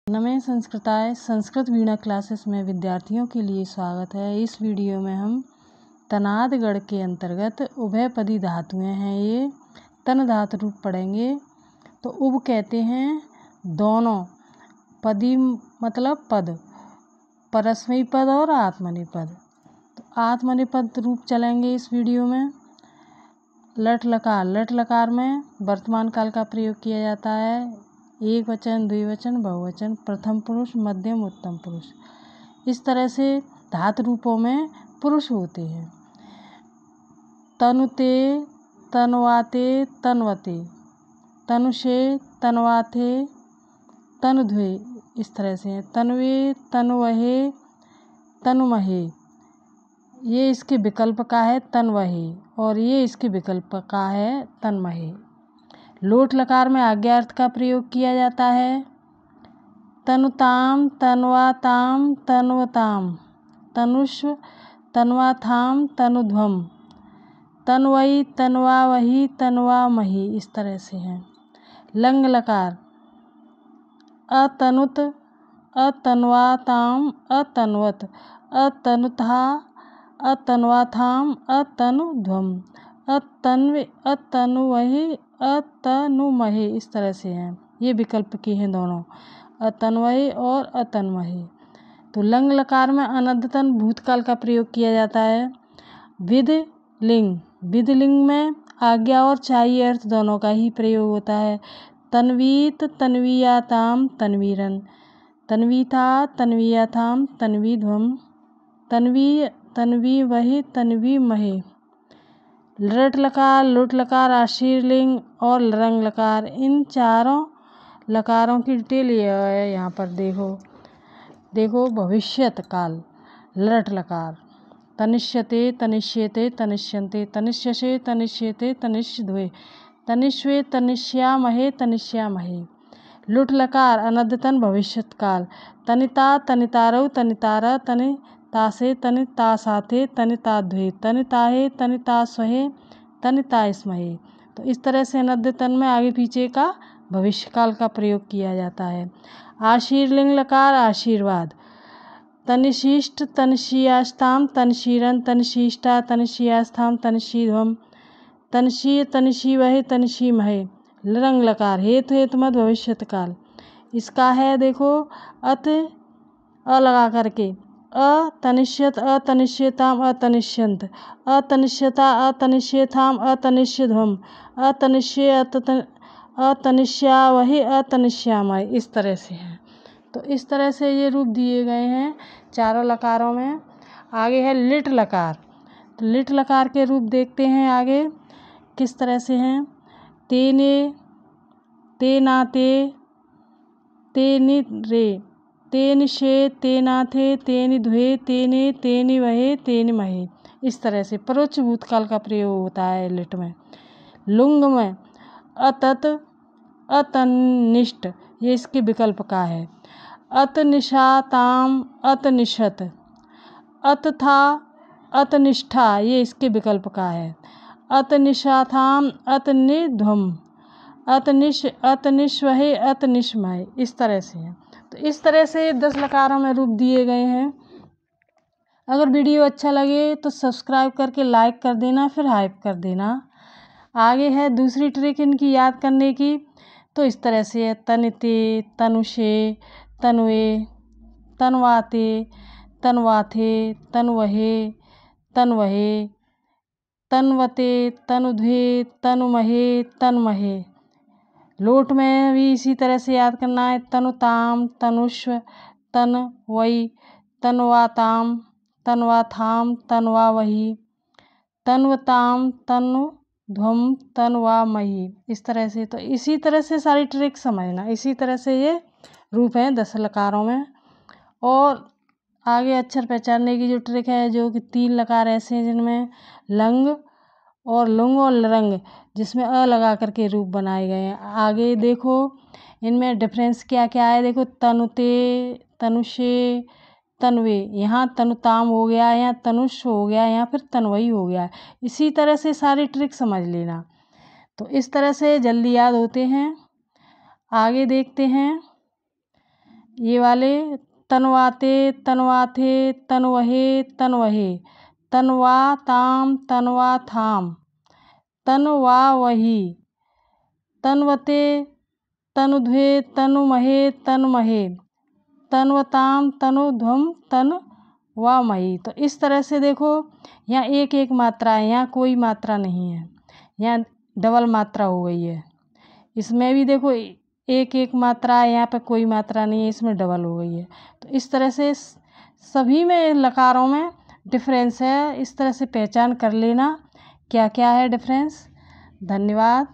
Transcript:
नमः संस्कृताय संस्कृत वीणा क्लासेस में विद्यार्थियों के लिए स्वागत है। इस वीडियो में हम तनाद गण के अंतर्गत उभयपदी धातुएं हैं, ये तन धातु रूप पढ़ेंगे। तो उभ कहते हैं दोनों, पदी मतलब पद, परस्मैपदी पद और आत्मनेपदी पद। तो आत्मनेपदी रूप चलेंगे इस वीडियो में। लट लकार में वर्तमान काल का प्रयोग किया जाता है। एक वचन, द्विवचन, बहुवचन, प्रथम पुरुष, मध्यम, उत्तम पुरुष, इस तरह से धातु रूपों में पुरुष होते हैं। तनुते, तनवाते, तनवते, तनुषे, तनवाथे, तनुध्वे, इस तरह से हैं। तनवे, तनुवहे, तनुमहे, ये इसके विकल्प का है तनवहे, और ये इसके विकल्प का है तनमहे। लोट लकार में आज्ञार्थ का प्रयोग किया जाता है। तनुताम, तन्वाताम, तन्वताम, तनुष्व, तन्वाथाम, तनुध्वम, तन्वई, तन्वावही, तन्वामही, इस तरह से हैं। लंग लकार अतनुत, अतन्वाताम, अतन्वत, अतनुथा, अतन्वाथाम, अतनुध्वम, अतन्व, अतनुवही, अतनुमहे, इस तरह से हैं। ये विकल्प की हैं दोनों, अतन्वही और अतन्महे। तो लंग लकार में अनद्यतन भूतकाल का प्रयोग किया जाता है। विध लिंग में आज्ञा और चाहिए अर्थ दोनों का ही प्रयोग होता है। तन्वीत, तन्वीयाताम, तन्वीरन, तन्वीथा, तन्वीयाथाम, तन्वीध्वम, तन्वी वही, तन्वी महे। लट लकार, लुट लकार, आशीर्लिंग और लरंग लकार, इन चारों लकारों की डिटेल ये है। यहाँ पर देखो भविष्यत काल। लट लकार तनिष्यते, तनिष्येते, तनिष्यन्ते, तनिष्यसे, तनिष्येते, तनिष्यध्वे, तनिष्वे, तनिष्यामहे, तनिष्यामहे। लुट लकार अनद्यतन भविष्यत काल। तनिता, तनितारौ, तनितारा, तनितासे, तनितासाथे, तनिताध्वे, तनिताहे, तनितास्वहे, तनितास्महे। तो इस तरह से अनद्यतन में आगे पीछे का भविष्य काल का प्रयोग किया जाता है। आशीर्लिंग लकार आशीर्वाद। तनिशिष्ट, तनिशियास्ताम, तनिशीरन, तनिशिष्टा, तनिशियास्थाम, तनिशीध्वम, तनिशीय, तनिशीवहे, तनिशीमहे। लरंग लकार हेतु हेतुमत भविष्यत काल। इसका है देखो अत अ लगा करके अतनिष्यत, अतनिष्यताम, अतनिष्यंत, अतनिष्यता, अतनिष्यथाम, अतनिष्यध्वम, अतनिष्य, अतनिष्यावहि, अतनिष्यामहि, इस तरह से है। तो इस तरह से ये रूप दिए गए हैं चारों लकारों में। आगे है लिट लकार। तो लिट लकार के रूप देखते हैं आगे किस तरह से हैं। तेने, तेनाते, तेनि रे, तेनिशे, तेनाथे, तेनिध्वे, तेने, तेनिवहे, तेनिमहे, इस तरह से परोक्ष भूतकाल का प्रयोग होता है लिट में। लुंग में अतत, अतनिष्ट, ये इसके विकल्प का है। अतनिशाताम, अतनिशत, अतथा, अतनिष्ठा, ये इसके विकल्प का है। अतनिशाथाम, अतनिध्वम, अतनिष्वहे, अतनिष्महे, इस तरह से है। तो इस तरह से 10 लकारों में रूप दिए गए हैं। अगर वीडियो अच्छा लगे तो सब्सक्राइब करके लाइक कर देना, फिर हाइप कर देना। आगे है दूसरी ट्रिक इनकी याद करने की। तो इस तरह से है तनिते, तनुषे, तनुवे, तनवाते, तनवाथे, तनवहे, तनवहे, तनवते, तनुध्वे, तनुमहे, तनमहे। लोट में भी इसी तरह से याद करना है। तनुताम, तनुष्व, तनवई, तनवाताम, तनवाथाम, तनवावही, तनवताम, तनुध्वम, तनवामही, इस तरह से। तो इसी तरह से सारी ट्रिक समझना। इसी तरह से ये रूप हैं 10 लकारों में। और आगे अक्षर पहचानने की जो ट्रिक है, जो कि 3 लकार ऐसे हैं जिनमें लंग और लुंग और लरंग, जिसमें अ लगा करके रूप बनाए गए हैं। आगे देखो इनमें डिफरेंस क्या क्या है। देखो तनुते, तनुषे, तनवे, यहाँ तनुताम हो गया, यहाँ तनुष हो गया, यहाँ फिर तनवई हो गया। इसी तरह से सारी ट्रिक समझ लेना। तो इस तरह से जल्दी याद होते हैं। आगे देखते हैं ये वाले तनवाते, तनवाथे, तनवहे, तनवहे, तनवा ताम, तनवा थाम, तनवा वही, तनवते, तनुध्वे, तनुमहे, तनमहे, तनवताम, तनुध्वम, तनवामही। तो इस तरह से देखो यहाँ एक एक मात्रा है, यहाँ कोई मात्रा नहीं है, यहाँ डबल मात्रा हो गई है। इसमें भी देखो एक एक मात्रा है, यहाँ पे कोई मात्रा नहीं है, इसमें डबल हो गई है। तो इस तरह से सभी में लकारों में डिफरेंस है। इस तरह से पहचान कर लेना क्या क्या है डिफरेंस। धन्यवाद।